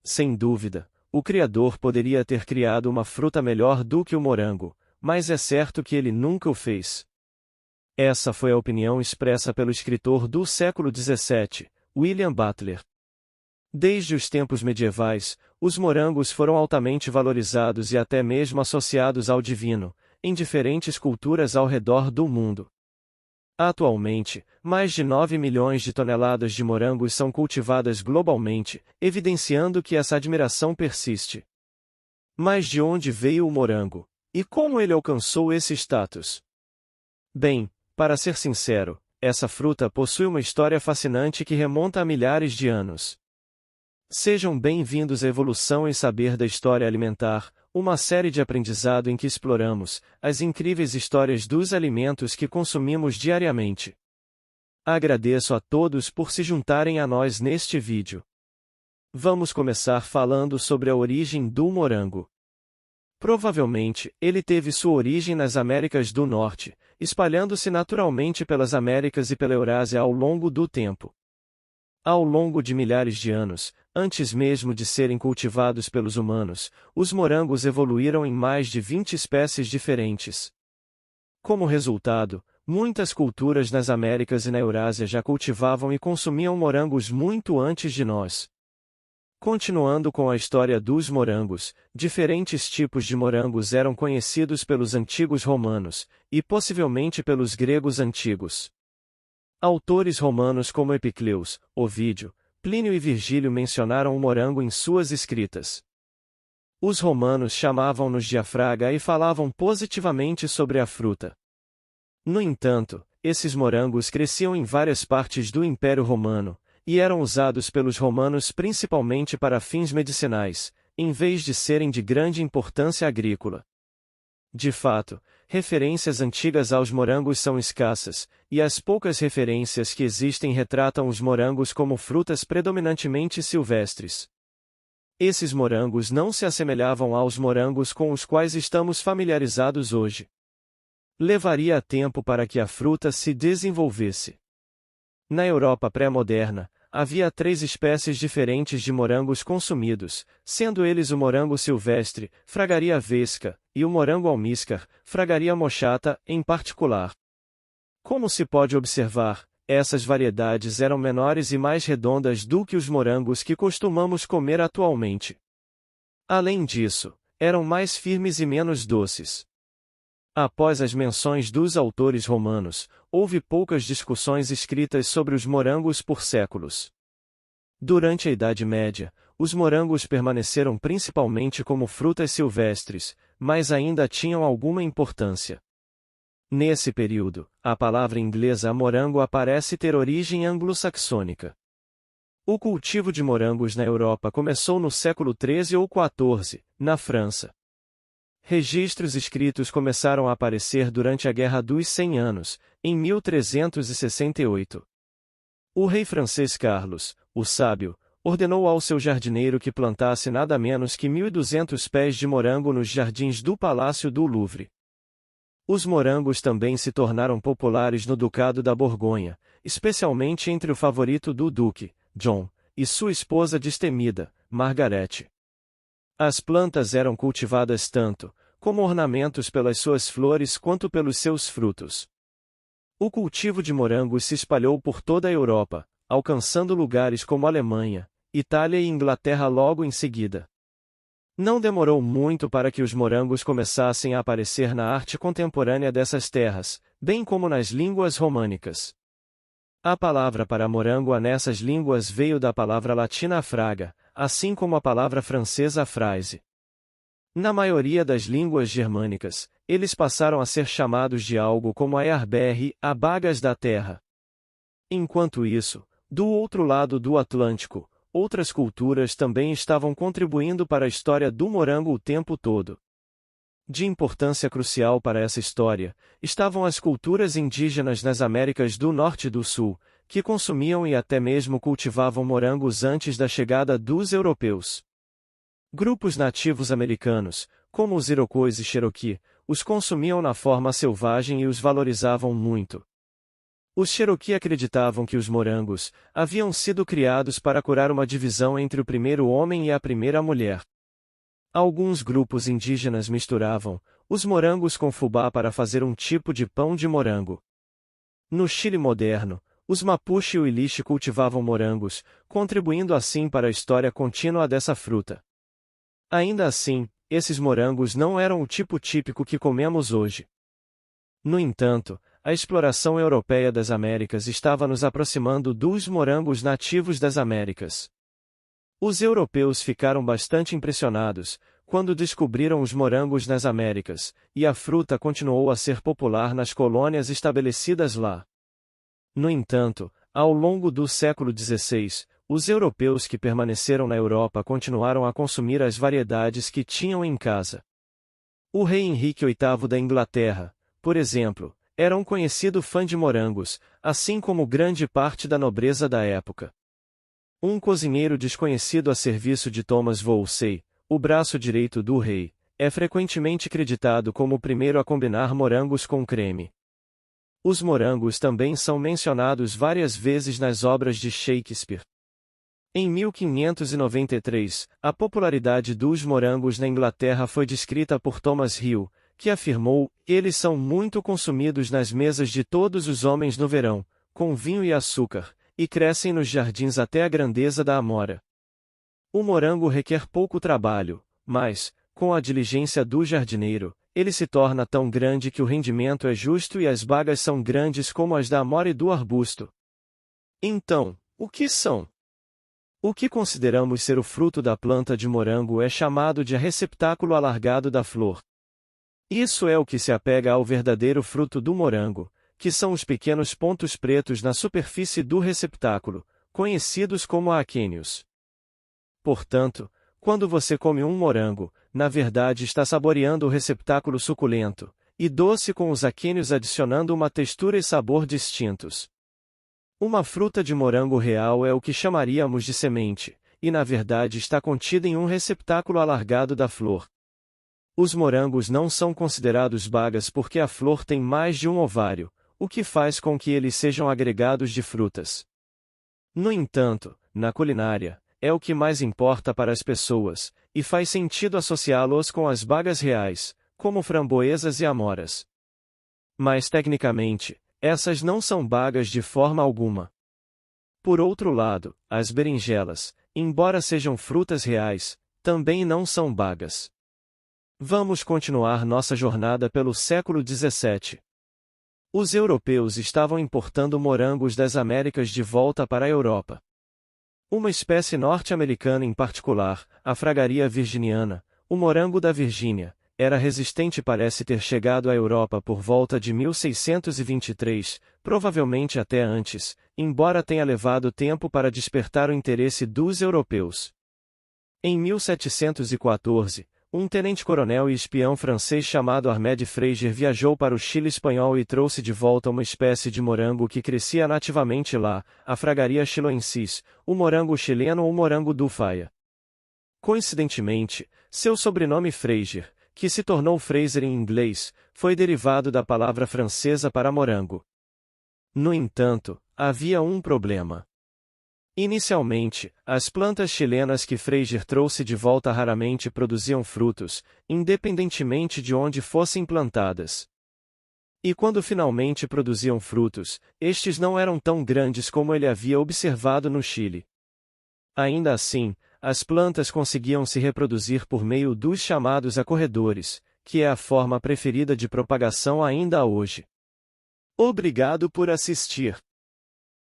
Sem dúvida, o criador poderia ter criado uma fruta melhor do que o morango, mas é certo que ele nunca o fez. Essa foi a opinião expressa pelo escritor do século XVII, William Butler. Desde os tempos medievais, os morangos foram altamente valorizados e até mesmo associados ao divino, em diferentes culturas ao redor do mundo. Atualmente, mais de 9 milhões de toneladas de morangos são cultivadas globalmente, evidenciando que essa admiração persiste. Mas de onde veio o morango? E como ele alcançou esse status? Bem, para ser sincero, essa fruta possui uma história fascinante que remonta a milhares de anos. Sejam bem-vindos à Evolução e Saber da História Alimentar, uma série de aprendizado em que exploramos as incríveis histórias dos alimentos que consumimos diariamente. Agradeço a todos por se juntarem a nós neste vídeo. Vamos começar falando sobre a origem do morango. Provavelmente, ele teve sua origem nas Américas do Norte, espalhando-se naturalmente pelas Américas e pela Eurásia ao longo do tempo. Ao longo de milhares de anos, antes mesmo de serem cultivados pelos humanos, os morangos evoluíram em mais de 20 espécies diferentes. Como resultado, muitas culturas nas Américas e na Eurásia já cultivavam e consumiam morangos muito antes de nós. Continuando com a história dos morangos, diferentes tipos de morangos eram conhecidos pelos antigos romanos, e possivelmente pelos gregos antigos. Autores romanos como Epicleus, Ovídio, Plínio e Virgílio mencionaram o morango em suas escritas. Os romanos chamavam-nos de afraga e falavam positivamente sobre a fruta. No entanto, esses morangos cresciam em várias partes do Império Romano, e eram usados pelos romanos principalmente para fins medicinais, em vez de serem de grande importância agrícola. De fato, referências antigas aos morangos são escassas, e as poucas referências que existem retratam os morangos como frutas predominantemente silvestres. Esses morangos não se assemelhavam aos morangos com os quais estamos familiarizados hoje. Levaria tempo para que a fruta se desenvolvesse. Na Europa pré-moderna, havia 3 espécies diferentes de morangos consumidos, sendo eles o morango silvestre, Fragaria vesca, e o morango almíscar, Fragaria moschata, em particular. Como se pode observar, essas variedades eram menores e mais redondas do que os morangos que costumamos comer atualmente. Além disso, eram mais firmes e menos doces. Após as menções dos autores romanos, houve poucas discussões escritas sobre os morangos por séculos. Durante a Idade Média, os morangos permaneceram principalmente como frutas silvestres, mas ainda tinham alguma importância. Nesse período, a palavra inglesa morango aparece ter origem anglo-saxônica. O cultivo de morangos na Europa começou no século XIII ou XIV, na França. Registros escritos começaram a aparecer durante a Guerra dos 100 Anos, em 1368. O rei francês Carlos, o Sábio, ordenou ao seu jardineiro que plantasse nada menos que 1.200 pés de morango nos jardins do Palácio do Louvre. Os morangos também se tornaram populares no Ducado da Borgonha, especialmente entre o favorito do duque, John, e sua esposa destemida, Margarete. As plantas eram cultivadas tanto como ornamentos pelas suas flores quanto pelos seus frutos. O cultivo de morangos se espalhou por toda a Europa, alcançando lugares como Alemanha, Itália e Inglaterra logo em seguida. Não demorou muito para que os morangos começassem a aparecer na arte contemporânea dessas terras, bem como nas línguas românicas. A palavra para morango nessas línguas veio da palavra latina afraga, assim como a palavra francesa fraise. Na maioria das línguas germânicas, eles passaram a ser chamados de algo como a Erberry, a bagas da terra. Enquanto isso, do outro lado do Atlântico, outras culturas também estavam contribuindo para a história do morango o tempo todo. De importância crucial para essa história, estavam as culturas indígenas nas Américas do Norte e do Sul, que consumiam e até mesmo cultivavam morangos antes da chegada dos europeus. Grupos nativos americanos, como os Iroquois e Cherokee, os consumiam na forma selvagem e os valorizavam muito. Os Cherokee acreditavam que os morangos haviam sido criados para curar uma divisão entre o primeiro homem e a primeira mulher. Alguns grupos indígenas misturavam os morangos com fubá para fazer um tipo de pão de morango. No Chile moderno, os Mapuche e o Illiche cultivavam morangos, contribuindo assim para a história contínua dessa fruta. Ainda assim, esses morangos não eram o tipo típico que comemos hoje. No entanto, a exploração europeia das Américas estava nos aproximando dos morangos nativos das Américas. Os europeus ficaram bastante impressionados quando descobriram os morangos nas Américas, e a fruta continuou a ser popular nas colônias estabelecidas lá. No entanto, ao longo do século XVI, os europeus que permaneceram na Europa continuaram a consumir as variedades que tinham em casa. O rei Henrique VIII da Inglaterra, por exemplo, era um conhecido fã de morangos, assim como grande parte da nobreza da época. Um cozinheiro desconhecido a serviço de Thomas Wolsey, o braço direito do rei, é frequentemente creditado como o primeiro a combinar morangos com creme. Os morangos também são mencionados várias vezes nas obras de Shakespeare. Em 1593, a popularidade dos morangos na Inglaterra foi descrita por Thomas Hill, que afirmou: "Eles são muito consumidos nas mesas de todos os homens no verão, com vinho e açúcar, e crescem nos jardins até a grandeza da amora." O morango requer pouco trabalho, mas, com a diligência do jardineiro, ele se torna tão grande que o rendimento é justo e as bagas são grandes como as da amora e do arbusto. Então, o que são? O que consideramos ser o fruto da planta de morango é chamado de receptáculo alargado da flor. Isso é o que se apega ao verdadeiro fruto do morango, que são os pequenos pontos pretos na superfície do receptáculo, conhecidos como aquênios. Portanto, quando você come um morango, na verdade está saboreando o receptáculo suculento e doce com os aquênios adicionando uma textura e sabor distintos. Uma fruta de morango real é o que chamaríamos de semente, e na verdade está contida em um receptáculo alargado da flor. Os morangos não são considerados bagas porque a flor tem mais de um ovário, o que faz com que eles sejam agregados de frutas. No entanto, na culinária, é o que mais importa para as pessoas, e faz sentido associá-los com as bagas reais, como framboesas e amoras. Mas tecnicamente, essas não são bagas de forma alguma. Por outro lado, as berinjelas, embora sejam frutas reais, também não são bagas. Vamos continuar nossa jornada pelo século XVII. Os europeus estavam importando morangos das Américas de volta para a Europa. Uma espécie norte-americana em particular, a fragaria virginiana, o morango da Virgínia, era resistente e parece ter chegado à Europa por volta de 1623, provavelmente até antes, embora tenha levado tempo para despertar o interesse dos europeus. Em 1714, um tenente-coronel e espião francês chamado Armand Fraisier viajou para o Chile espanhol e trouxe de volta uma espécie de morango que crescia nativamente lá, a fragaria chiloensis, o morango chileno ou morango do Faia. Coincidentemente, seu sobrenome Fraisier, que se tornou Fraser em inglês, foi derivado da palavra francesa para morango. No entanto, havia um problema. Inicialmente, as plantas chilenas que Fraisier trouxe de volta raramente produziam frutos, independentemente de onde fossem plantadas. E quando finalmente produziam frutos, estes não eram tão grandes como ele havia observado no Chile. Ainda assim, as plantas conseguiam se reproduzir por meio dos chamados acorredores, que é a forma preferida de propagação ainda hoje. Obrigado por assistir.